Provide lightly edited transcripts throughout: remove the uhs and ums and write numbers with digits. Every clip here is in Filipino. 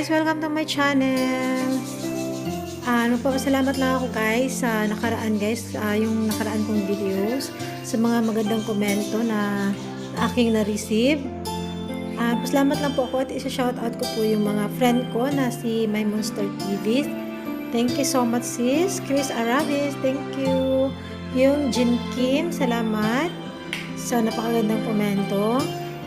guys, welcome to my channel. Salamat lang ako guys sa nakaraan guys, yung nakaraan kong videos, sa mga magandang komento na aking na-receive. Pasalamat lang po ako at isa-shoutout ko po yung mga friend ko na si My Monster TV. Thank you so much sis. Chris Arabis, thank you. Yung Jin Kim, salamat sa napakagandang komento.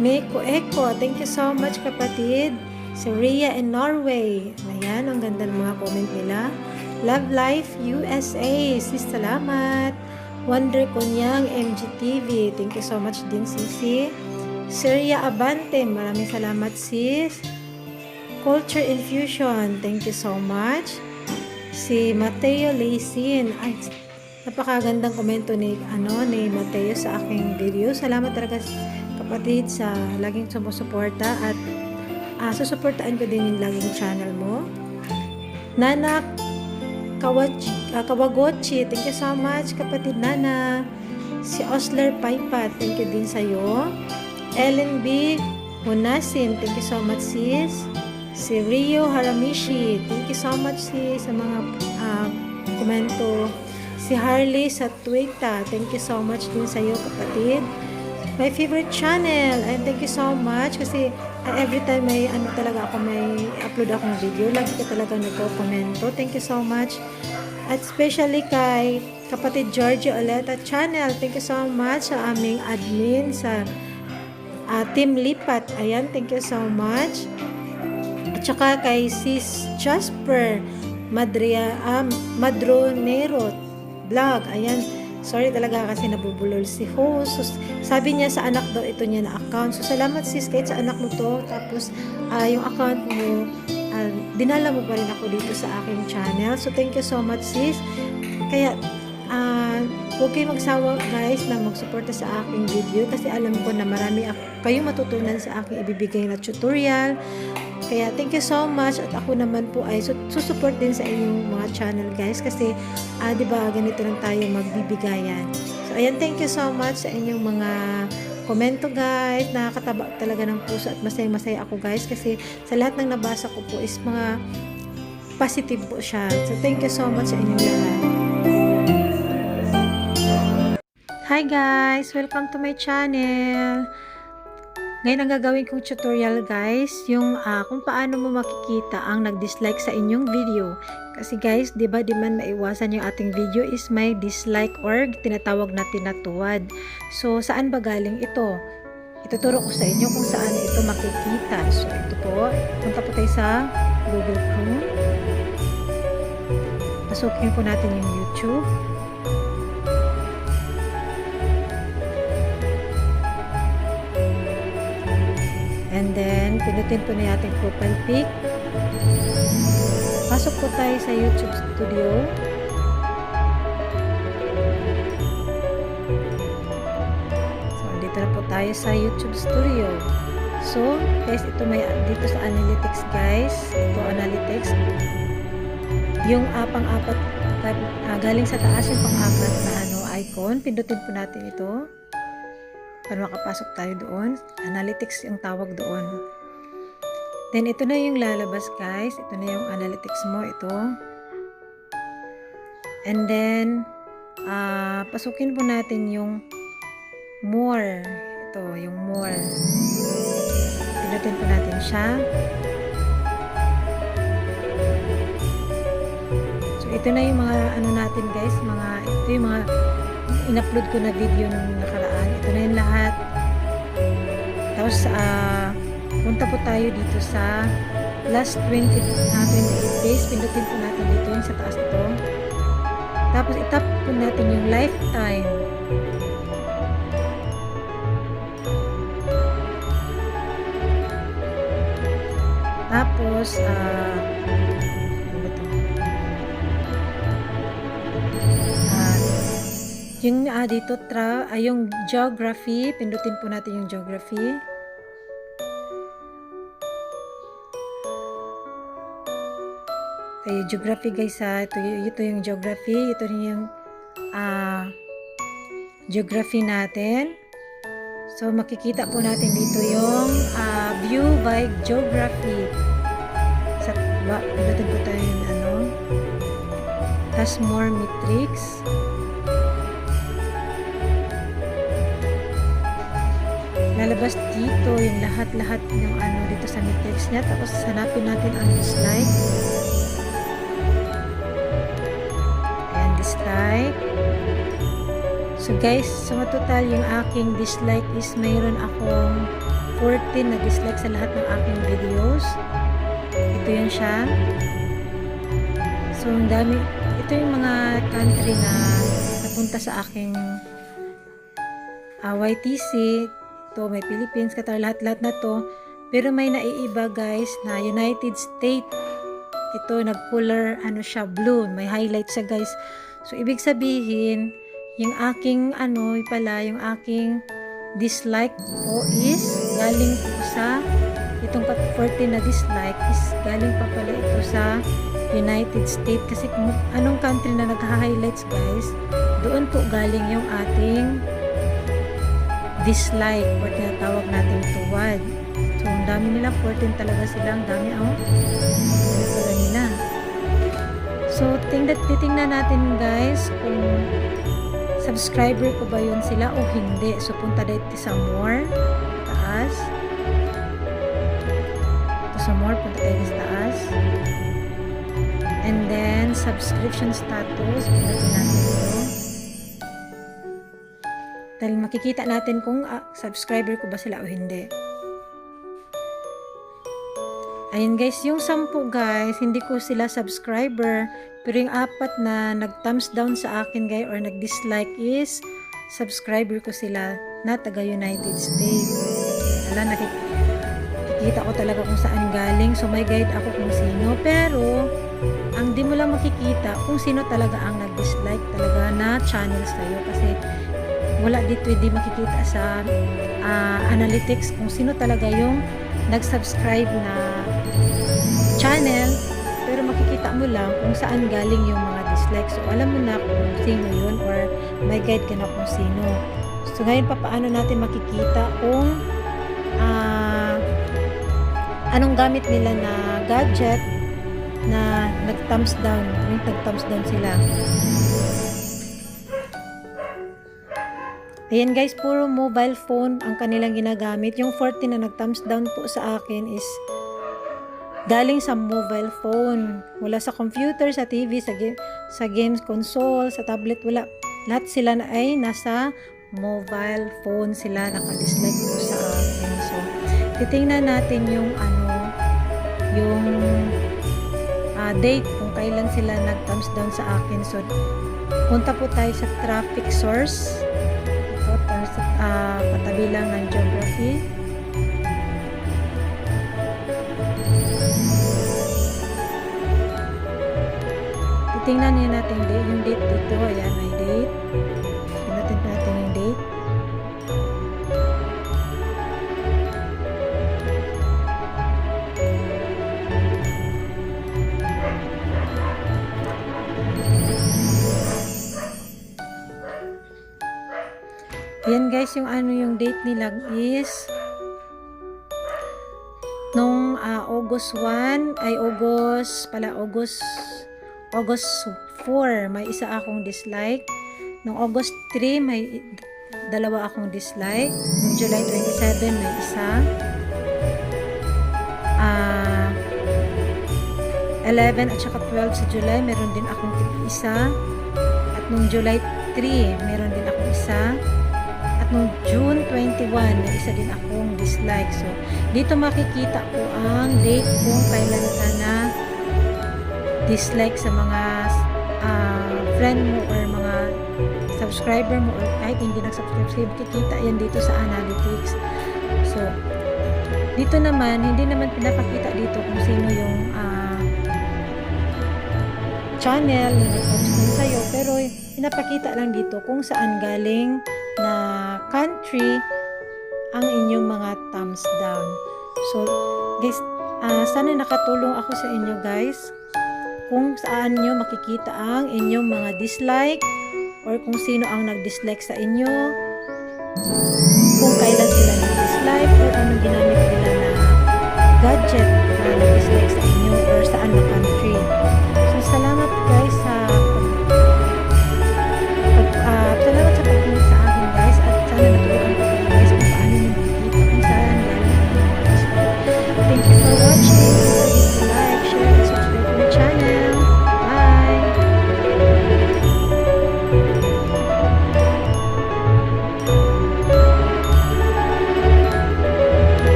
Meiko Eko, thank you so much kapatid. Si Rhea in Norway, ayan, ang ganda ng mga comment nila. Love Life USA, sis, salamat. Wonder Kunyang MGTV, thank you so much din sisi. Syria Abante, maraming salamat sis. Culture Infusion, thank you so much. Si Mateo Lacin, ay, napakagandang komento ni Mateo sa aking video. Salamat talaga kapatid sa laging sumusuporta at susuportaan ko din yung laging channel mo. Nana Kawagochi, thank you so much kapatid Nana. Si Osler Paipa, thank you din sa'yo. Ellen B. Hunasin, thank you so much sis. Si Rio Haramishi, thank you so much sis sa mga komento. Si Harley sa Twitter, thank you so much din sa'yo kapatid. My favorite channel, and thank you so much kasi every time may talaga ako, may upload akong video, lagi ka talaga nagko-komento. Thank you so much. At especially kay kapatid Giorgio Oleta channel, thank you so much sa aming admin sa Team Lipat. Ayan, thank you so much. At saka kay sis Jasper Madronero vlog. Ayan, sorry talaga kasi nabubulol si host. So, sabi niya sa anak daw ito niya na account. So, salamat sis kahit sa anak mo to. Tapos, yung account mo, dinala mo pa rin ako dito sa aking channel. So, thank you so much sis. Kaya, huwag kayong magsawa guys na magsuporta sa aking video kasi alam ko na marami kayong matutunan sa aking ibibigay na tutorial. Kaya thank you so much at ako naman po ay susupport din sa inyong mga channel guys kasi diba ganito lang tayo magbibigayan. So ayan, thank you so much sa inyong mga komento guys. Nakakataba talaga ng puso at masaya-masaya ako guys kasi sa lahat ng nabasa ko po is mga positive po siya. So thank you so much sa inyong lahat. Hi guys! Welcome to my channel! Ngayon ang gagawin kong tutorial guys, yung kung paano mo makikita ang nag-dislike sa inyong video. Kasi guys, di ba di man maiwasan yung ating video is may dislike or tinatawag natin na tuwad. So, saan ba galing ito? Ituturo ko sa inyo kung saan ito makikita. So, ito po. Punta po tayo sa Google Chrome. Pasukin po natin yung YouTube. And then, pinutin po na ating profile pic. Pasok po tayo sa YouTube Studio. So, dito na po tayo sa YouTube Studio. So, guys, ito may dito sa Analytics, guys. Ito, Analytics. Yung pang-apat, galing sa taas yung pang-apat na icon. Pindutin po natin ito. Para makapasok tayo doon. Analytics yung tawag doon. Then, ito na yung lalabas guys. Ito na yung analytics mo. Ito. And then, pasukin po natin yung more. Ito, yung more. Pinutin po natin siya. So, ito na yung mga natin guys. Ito yung mga in-upload ko na video nung nakaraan. Ito na yung lahat. Tapos, punta po tayo dito sa last 28 days. Pindutin po natin dito yung sa taas ito. Tapos, itap po natin yung lifetime. Tapos, yung dito, yung geography, pindutin po natin yung geography. Yung geography guys ito yung geography, ito yung geography natin. So, makikita po natin dito yung view by geography. Sa Pinutin po tayo yung ano. Tas more matrix. Lalabas dito yung lahat-lahat ng ano dito sa matrix niya. Tapos hanapin natin ang dislike. Ayan, dislike. So guys, so total yung aking dislike is mayroon akong 14 na dislike sa lahat ng aking videos. Ito yun siya. So ang dami. Ito yung mga country na napunta sa aking YTC. Ito may Philippines, Qatar, lahat-lahat na to. Pero may naiiba guys na United States. Ito nag-color ano siya, blue. May highlight siya guys. So ibig sabihin, yung aking ano pala, yung aking dislike po is galing po sa itong 14 na dislike is galing pa pala ito sa United States kasi kung anong country na nag-highlights guys, doon po galing yung ating dislike or tinatawag natin tuwad. So ang dami nila, 14 talaga sila, ang dami pala nila. So titingnan natin guys kung subscriber ko ba yun sila o hindi. So, punta dito sa more, taas. Ito sa more, punta tayo sa taas. And then, subscription status. Pinagin natin ito. Dahil makikita natin kung subscriber ko ba sila o hindi. Ayan guys, yung 10 guys, hindi ko sila subscriber. Pero yung 4 na nag-thumbs down sa akin guys or nag-dislike is subscriber ko sila na taga United States. Wala, nakikita ko talaga kung saan galing. So may guide ako kung sino. Pero ang di mo lang makikita kung sino talaga ang nag-dislike talaga na channel sa'yo. Kasi wala dito hindi makikita sa analytics kung sino talaga yung nag-subscribe na channel, pero makikita mo lang kung saan galing yung mga dislike. So, alam mo na kung sino yun or may guide ka na kung sino. So, ngayon paano natin makikita kung anong gamit nila na gadget na nag-thumbs down, yung nag-thumbs down sila. Ayan guys, puro mobile phone ang kanilang ginagamit. Yung 14 na nag-thumbs down po sa akin is galing sa mobile phone. Wala sa computer, sa TV, sa games console, sa tablet, wala. Lahat sila na ay nasa mobile phone sila naka-dislike po sa akin. So, titingnan natin yung yung date kung kailan sila nag-thumbs down sa akin. So, punta po tayo sa traffic source. Ito, patabi lang ng geography. Tingnan niyo natin yung date dito. Ayan, may date. Tingnan natin yung date. Ayan guys, yung yung date nila is nung August 1, ay August 4, may isa akong dislike. Noong August 3, may dalawa akong dislike. Noong July 27, may isa. 11 at saka 12 sa July, meron din akong isa. At noong July 3, meron din akong isa. At noong June 21, may isa din akong dislike. So, dito makikita ko ang date kung kailan ka na dislike sa mga friend mo or mga subscriber mo or kahit hindi nag-subscribe, kikita yan dito sa analytics. So, dito naman, hindi naman pinapakita dito kung sino yung channel na nag-thumbs sa'yo, pero pinapakita lang dito kung saan galing na country ang inyong mga thumbs down. So, guys, sana nakatulong ako sa inyo guys kung saan nyo makikita ang inyong mga dislike or kung sino ang nag-dislike sa inyo, kung kailan sila nag-dislike or anong ginamit nila na gadget